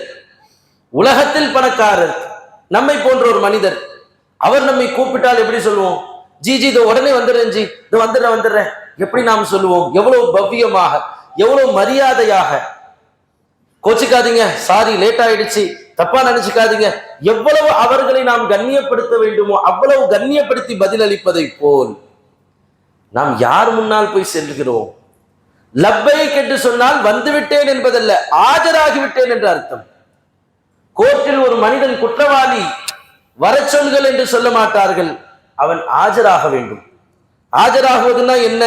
உலகத்தில் பணக்காரர், நம்மை போன்ற ஒரு மனிதர், அவர் நம்மை கூப்பிட்டால் எப்படி சொல்லுவோம்? ஜி ஜி இதோ உடனே வந்துடுறேன், ஜி இதோ வந்துடுறேன் எப்படி நாம் சொல்லுவோம்? எவ்வளவு பவ்யமாக, எவ்வளவு மரியாதையாக. கோச்சிக்காதீங்க, சாரி லேட் ஆயிடுச்சு, தப்பா நினைச்சுக்காதீங்க, எவ்வளவு அவர்களை நாம் கண்ணியப்படுத்த வேண்டுமோ அவ்வளவு கண்ணியப்படுத்தி பதிலளிப்பதை போல் நாம் யார் முன்னால் போய் செல்கிறோம்? லப்பைக் என்று சொன்னால் வந்துவிட்டேன் என்பதல்ல, ஆஜராகிவிட்டேன் என்ற அர்த்தம். கோர்ட்டில் ஒரு மனிதன் குற்றவாளி, வர சொல்கள் என்று சொல்ல மாட்டார்கள், அவன் ஆஜராக வேண்டும். ஆஜராகுவதுன்னா என்ன?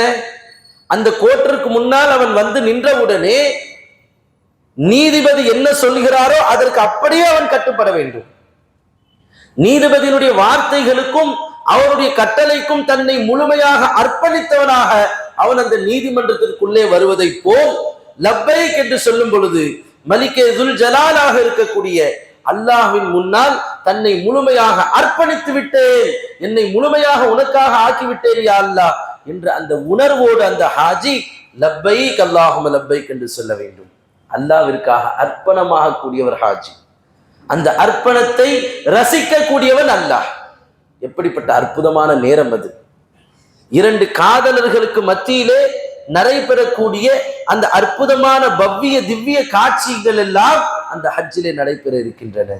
அந்த கோர்ட்டிற்கு முன்னால் அவன் வந்து நின்றவுடனே நீதிபதி என்ன சொல்கிறாரோ அதற்கு அப்படியே அவன் கட்டுப்பட வேண்டும். நீதிபதியினுடைய வார்த்தைகளுக்கும் அவருடைய கட்டளைக்கும் தன்னை முழுமையாக அர்ப்பணித்தவனாக அவன் அந்த நீதிமன்றத்திற்குள்ளே வருவதை போல் லப்பைக் என்று சொல்லும் பொழுது மலிகே துல் ஜலாலாக இருக்கக்கூடிய அல்லாஹ்வின் முன்னால் தன்னை முழுமையாக அர்ப்பணித்து விட்டேன், என்னை முழுமையாக உனக்காக ஆக்கிவிட்டேன் யா அல்லாஹ் என்ற அந்த உணர்வோடு அந்த ஹாஜி லப்பைக் அல்லாஹும்ம லப்பைக் என்று சொல்ல வேண்டும். அல்லாஹ்விற்காக அர்ப்பணமாக கூடியவர் ஹாஜி. அந்த அர்ப்பணத்தை ரசிக்க கூடியவன் அல்லாஹ். எப்படிப்பட்ட அற்புதமான நேரம் அது! இரண்டு காதலர்களுக்கு மத்தியிலே நடைபெறக்கூடிய அந்த அற்புதமான பவ்ய திவ்ய காட்சிகள் எல்லாம் அந்த ஹஜ்ஜிலே நடைபெற இருக்கின்றன.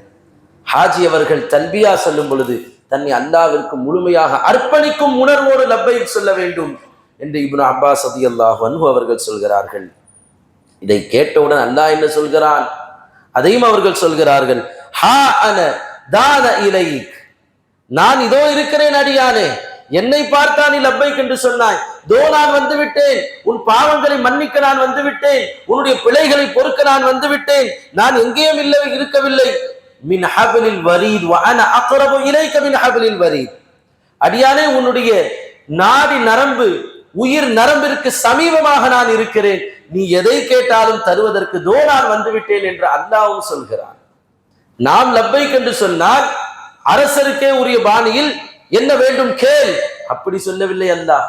ஹாஜி அவர்கள் தல்பியா சொல்லும் பொழுது தன்னை அல்லாஹ்விற்கு முழுமையாக அர்ப்பணிக்கும் உணர்வோடு லப்பைக் சொல்ல வேண்டும் என்று இப்னு அப்பாஸ் ரலியல்லாஹு அன்ஹு அவர்கள் சொல்கிறார்கள். இதை கேட்டவுடன் அல்லாஹ் என்ன சொல்கிறான்? அதையும் அவர்கள் சொல்கிறார்கள், ஹா அன தான இலைக், நான் இதோ இருக்கிறேன் அடியானே, என்னை பார்த்தா நீ லப்பைக் என்று சொன்னாய், தோ நான் வந்து விட்டேன், உன் பாவங்களை மன்னிக்க நான் வந்து விட்டேன், உன்னுடைய பிழைகளை பொறுக்க நான் வந்து விட்டேன், நான் எங்கேயும் இல்லை இருக்கவில்லை. மின் ஹபிலில் வரீத் வ அன அக்ரபு இலைக மின் ஹபிலில் வரீத். அடியானே, உன்னுடைய நாடி நரம்பு, உயிர் நரம்பிற்கு சமீபமாக நான் இருக்கிறேன், நீ எதை கேட்டாலும் தருவதற்கு தோ நான் வந்து விட்டேன் என்று அல்லாஹ்வும் சொல்கிறான். நாம் லப்பைக் என்று சொன்னால் அரசருக்கே உரிய பாணியில் என்ன வேண்டும் கேள், அப்படி சொல்லவில்லை அல்லாஹ்.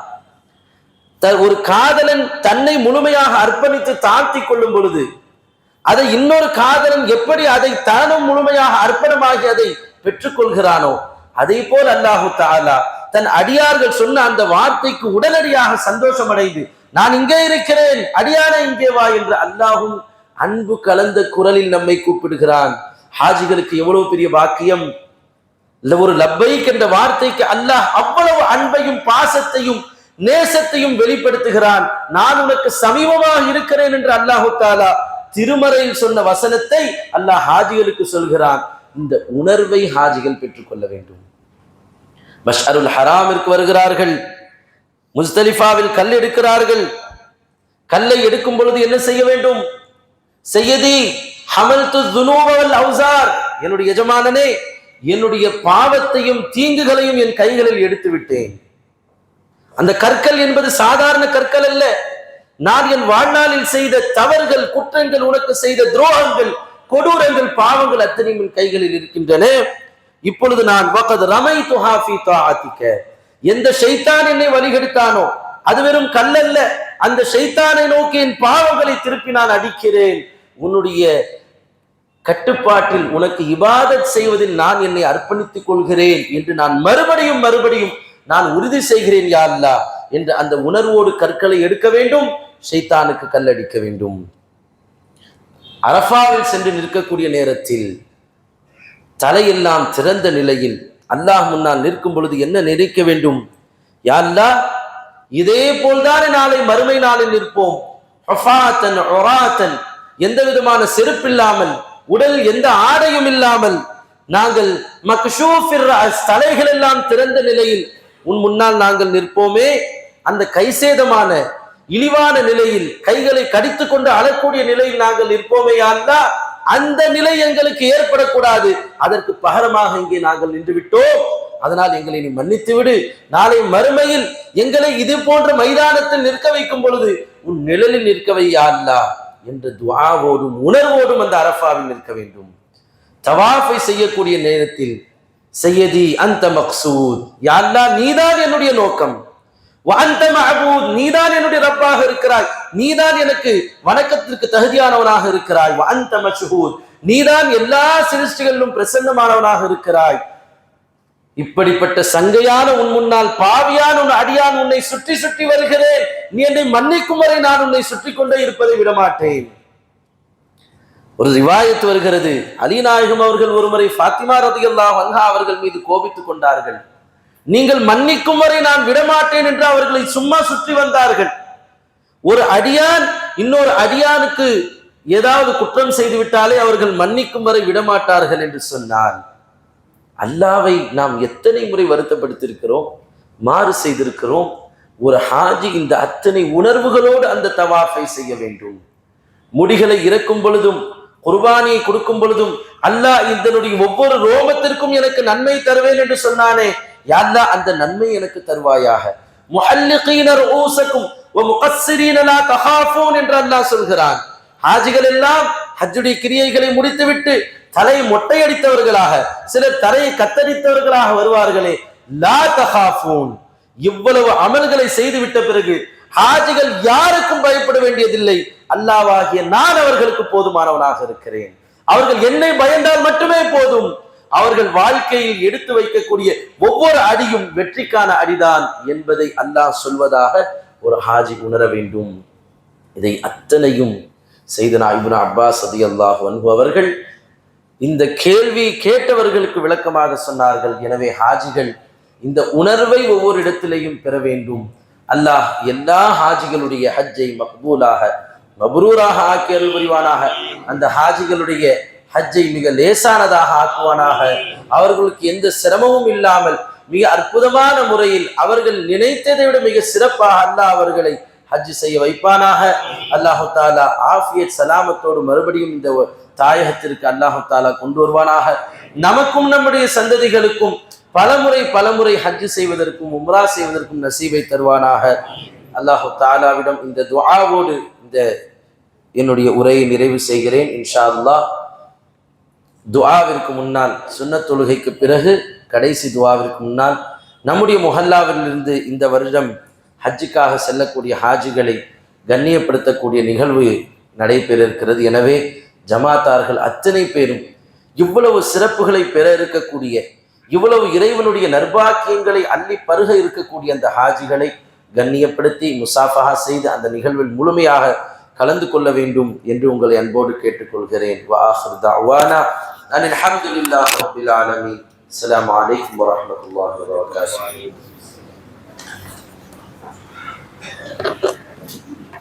ஒரு காதலன் தன்னை முழுமையாக அர்ப்பணித்து தாழ்த்தி கொள்ளும் பொழுது அதை இன்னொரு காதலன் எப்படி அதை தானும் முழுமையாக அர்ப்பணமாகி அதை பெற்றுக் கொள்கிறானோ அதை போல் அல்லாஹு தஆலா தன் அடியார்கள் சொன்ன அந்த வார்த்தைக்கு உடனடியாக சந்தோஷம் அடைந்து, நான் இங்கே இருக்கிறேன் அடியானே இங்கே வா என்று அல்லாஹும் அன்பு கலந்த குரலில் நம்மை கூப்பிடுகிறான். ஹாஜிகளுக்கு எவ்வளவு பெரிய பாக்கியம்! ஒரு லப்பைக் என்ற வார்த்தைக்கு அல்லாஹ் அவ்வளவு அன்பையும் பாசத்தையும் நேசத்தையும் வெளிப்படுத்துகிறான். நான் உனக்கு சமீபமாக இருக்கிறேன் என்று அல்லாஹு தஆலா திருமறையில் சொன்ன வசனத்தை அல்லாஹ் ஹாஜிகளுக்கு சொல்கிறான். இந்த உணர்வை ஹாஜிகள் பெற்றுக்கொள்ள வேண்டும். மஷ்அருல் ஹராமிற்கு வருகிறார்கள், முஸ்தலிஃபாவில் கல் எடுக்கிறார்கள். கல்லை எடுக்கும் பொழுது என்ன செய்ய வேண்டும்? சையதி ஹமல்து ذுனூப வல் அவ்ஸார், என்னுடைய எஜமானனே, என்னுடைய பாவத்தையும் தீங்குகளையும் என் கைகளில் எடுத்து விட்டேன். அந்த கற்கள் என்பது சாதாரண கற்கள் அல்ல. நான் என் வாழ்நாளில் செய்த தவறுகள், குற்றங்கள், உனக்கு செய்த துரோகங்கள், கொடூரங்கள், பாவங்கள் அத்தனையும் என் கைகளில் இருக்கின்றன. இப்பொழுது நான் வகத் ரமைதுஹா ஃபீ தாஅத்திக, எந்த ஷைத்தான் என்னை வழிகெடுத்தானோ அது வெறும் கல்லல்ல, அந்த ஷைத்தானை நோக்கி என் பாவங்களை திருப்பி நான் அடிக்கிறேன். உன்னுடைய கட்டுப்பாட்டில் உனக்கு இபாதத் செய்வதில் நான் என்னை அர்ப்பணித்துக் கொள்கிறேன் என்று நான் மறுபடியும் நான் உறுதி செய்கிறேன் யா அல்லாஹ் என்று அந்த உணர்வோடு கற்களை எடுக்க வேண்டும், ஷைத்தானுக்கு கல்லடிக்க வேண்டும். அரஃபாவில் சென்று நிற்கக்கூடிய நேரத்தில் தலையெல்லாம் திறந்த நிலையில் அல்லாஹ் முன்னால் நிற்கும் பொழுது என்ன நினைக்க வேண்டும்? யா அல்லாஹ், இதே போல்தானே நாளை மறுமை நாளில் நிற்போம். ஹஃபாத்தன் உராத்தன், எந்த விதமான செருப்பில்லாமல், உடல் எந்த ஆடையும் இல்லாமல், நாங்கள் மக்ஷூஃபிர் ரஅஸ், தலைகள் எல்லாம் திறந்த நிலையில் உன் முன்னால் நாங்கள் நிற்போமே. அந்த கைசேதமான இழிவான நிலையில், கைகளை கடித்துக் கொண்டு அழக்கூடிய நிலையில் நாங்கள் நிற்போமே யா அல்லாஹ், அந்த நிலை எங்களுக்கு ஏற்படக்கூடாது. அதற்கு பகரமாக இங்கே நாங்கள் நின்று விட்டோம், அதனால் எங்களை நீ மன்னித்து விடு. நாளை மறுமையில் எங்களை இது போன்ற மைதானத்தில் நிற்க வைக்கும் பொழுது உன் நிழலில் நிற்க வை யா அல்லாஹ் என்ற துஆவோடும் உணர்வோடும் அந்த அரஃபாவில் நிற்க வேண்டும். தவாஃபை செய்யக்கூடிய நேரத்தில் சையதி அந்த மக்சூத், யா அல்லாஹ் நீதான் என்னுடைய நோக்கம், வஅன்த மஅபூத் நீதான் என்னுடைய ரப்பாக இருக்கிறாய், நீதான் எனக்கு வணக்கத்திற்கு தகுதியானவனாக இருக்கிறாய், வஅன்த மஷ்ஹூத் நீதான் எல்லா சிருஷ்டிகளிலும் பிரசன்னமானவனாக இருக்கிறாய். இப்படிப்பட்ட சங்கையான உன் முன்னால் பாவியான உன் அடியான் உன்னை சுற்றி சுற்றி வருகிறேன், நீ என்னை மன்னிக்கும் வரை நான் உன்னை சுற்றி கொண்டே இருப்பதை விடமாட்டேன். ஒரு ரிவாயத் வருகிறது, அலி நாயகம் அவர்கள் ஒருமுறை ஃபாத்திமா ரலியல்லாஹு அன்ஹா அவர்கள் மீது கோபித்துக் கொண்டார்கள். நீங்கள் மன்னிக்கும் வரை நான் விடமாட்டேன் என்று அவர்களை சும்மா சுற்றி வந்தார்கள். ஒரு அடியான் இன்னொரு அடியானுக்கு ஏதாவது குற்றம் செய்து விட்டாலே அவர்கள் மன்னிக்கும் வரை விடமாட்டார்கள் என்று சொன்னார். அல்லாவை நாம் எத்தனை முறை வருத்தப்படுத்தியிருக்கிறோம், மாறு செய்திருக்கிறோம். ஒரு ஹாஜி இந்த அத்தனை உணர்வுகளோடு அந்த தவாஃபை செய்ய வேண்டும். முடிகளை இறக்கும் பொழுதும் குர்பானியை கொடுக்கும் பொழுதும் அல்லாஹ் இதனுடைய ஒவ்வொரு ரோமத்திற்கும் எனக்கு நன்மை தருவேன் என்று சொன்னானே, யா அல்லாஹ் அந்த நன்மை எனக்கு தருவாயாக. முஹல்லிகீன ரூஸக்கும் வ முகஸ்ஸிரீன லா தகாஃபூன் என்று அல்லாஹ் சொல்கிறான். ஹாஜிகள் எல்லாம் ஹஜ்ஜுடைய கிரியைகளை முடித்துவிட்டு தலை மொட்டையடித்தவர்களாக, சிலர் தலையை கத்தரித்தவர்களாக வருவார்களே, லா தகாஃபூன் இவ்வளவு அமல்களை செய்து விட்ட பிறகு ஹாஜிகள் யாருக்கும் பயப்பட வேண்டியதில்லை, அல்லாஹ்வாகிய நான் அவர்களுக்கு போதுமானவனாக இருக்கிறேன், அவர்கள் என்னை பயந்தால் மட்டுமே போதும். அவர்கள் வாழ்க்கையில் எடுத்து வைக்கக்கூடிய ஒவ்வொரு அடியும் வெற்றிக்கான அடிதான் என்பதை அல்லாஹ் சொல்வதாக ஒரு ஹாஜி உணர வேண்டும். இதை அத்தனையும் செய்தனா இப்னு அப்பாஸ் ரலியல்லாஹு அன்ஹு அவர்கள் இந்த கேள்வி கேட்டவர்களுக்கு விளக்கமாக சொன்னார்கள். எனவே ஹாஜிகள் இந்த உணர்வை ஒவ்வொரு இடத்திலேயும் பெற வேண்டும். அல்லாஹ் எல்லா ஹாஜிகளுடைய ஹஜ்ஜை மக்பூலாக மப்ரூராக ஆக்கி அருள் புரிவானாக. அந்த ஹாஜிகளுடைய ஹஜ்ஜை மிக லேசானதாக ஆக்குவானாக. அவர்களுக்கு எந்த சிரமமும் இல்லாமல் மிக அற்புதமான முறையில் அவர்கள் நினைத்ததை விட மிக சிறப்பாக அல்லாஹ் அவர்களை ஹஜ் செய்ய வைப்பானாக. அல்லாஹு தாலா ஆஃபியத் சலாமத்தோடு மறுபடியும் இந்த தாயகத்திற்கு அல்லாஹு தாலா கொண்டு வருவானாக. நமக்கும் நம்முடைய சந்ததிகளுக்கும் பலமுறை ஹஜ் செய்வதற்கும் உம்ரா செய்வதற்கும் நசீபை தருவானாக. அல்லாஹு தாலாவிடம் இந்த துஆவோடு இந்த என்னுடைய உரையை நிறைவு செய்கிறேன். இன்ஷா அல்லாஹ் துஆவிற்கு முன்னால், சுன்னத் தொழுகைக்கு பிறகு கடைசி துஆவிற்கு முன்னால் நம்முடைய முஹல்லாவிலிருந்து இந்த வருடம் ஹஜ்ஜுக்காக செல்லக்கூடிய ஹாஜிகளை கண்ணியப்படுத்தக்கூடிய நிகழ்வு நடைபெற இருக்கிறது. எனவே ஜமாத்தார்கள் அத்தனை பேரும் இவ்வளவு சிறப்புகளை பெற இருக்கக்கூடிய, இவ்வளவு இறைவனுடைய நற்பாக்கியங்களை அள்ளி பருக இருக்கக்கூடிய அந்த ஹாஜிகளை கண்ணியப்படுத்தி முசாஃபஹா செய்து அந்த நிகழ்வில் முழுமையாக கலந்து கொள்ள வேண்டும் என்று உங்களை அன்போடு கேட்டுக்கொள்கிறேன். வ ஆகிரு தஅவானா அல்ஹம்துலில்லாஹி ரப்பில் ஆலமீன். அஸ்ஸலாமு அலைக்கும் வரஹ்மத்துல்லாஹி வபரகாத்துஹு.